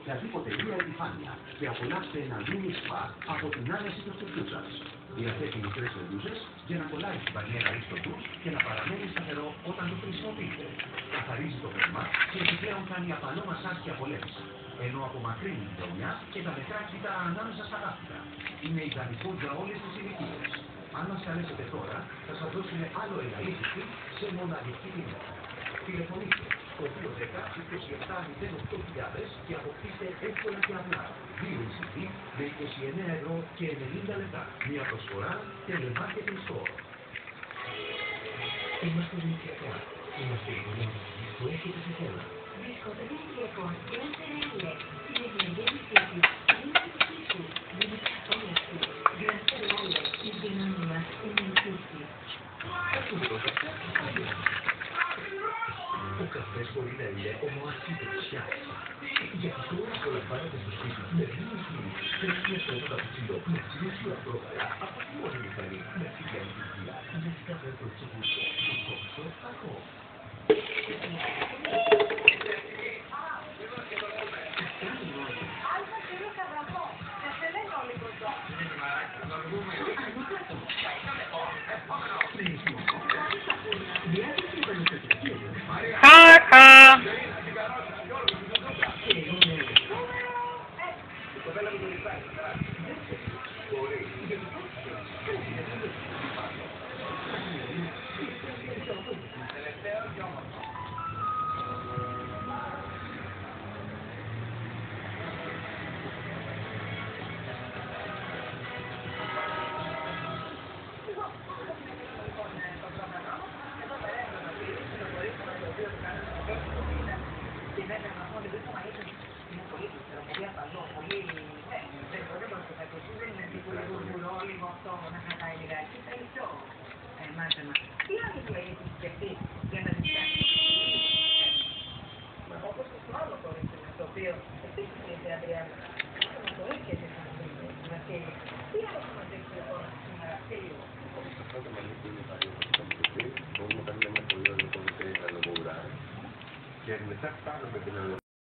οποιαδήποτε μία επιφάνεια και απολαύστε ένα mini spa από την άνεση του σπιτιού σας. Διαθέτει μικρές μελούζες για να κολλάει στην πανιέρα ή στο ντους και να παραμένει σταθερό όταν το χρησιμοποιείτε. Καθαρίζει το πνεύμα και επιπλέον κάνει απαλό μασάζ και απολέμηση, ενώ απομακρύνει την γωνιά και τα νεκρά κύτταρα ανάμεσα στα δάχτυλα. Είναι ιδανικό για όλες τις ηλικίες. Αν μας καλέσετε τώρα, θα σας δώσουμε άλλο ένα ήλικη σε μοναδική τιμή. Τηλεφωνήστε στο 210-27-08.000 και αποκτήστε εύκολα και απλά 2 ECG με 29 ευρώ και 90 λεπτά. Μια προσφορά Telemarketing Store. Είμαστε δημιουργικά. Είμαστε οι γονείς που έχετε σε θέμα. Βρίσκονται δημιουργικών Grand Ferrari. Είναι δημιουργική σχέση. Είναι δημιουργική. Είναι καθόλου. Grand Ferrari. Η δύναμη μας είναι η φύση. Ο καφές μπορεί να είναι ομοασύντρωσια. Γιατί τώρα απολαμβάνετε στο σπίτι με δύο σκηνή. Έχουμε στο καπουτσίνο με συνήθεια πρόβαρα από τη μόνη μηχανή με φύγια λειτουργία. Με κάθε προτσίγουσο που κόψω ακόμα. Τι άλλο του έχει σκεφτεί για να ζητήσει. Όπως και στο άλλο κορίτσι, το οποίο επίσης είναι η Αντριάννα. Το έρχεται να θέλει. Τι άλλο θα μας δείξει λοιπόν σήμερα, φίλοι. Αυτό το μαλλί που είναι παλιό που θα μπορούμε να κάνουμε ένα πολύ ωραίο κομμάτι να λογογουρά και μετά πάρουμε την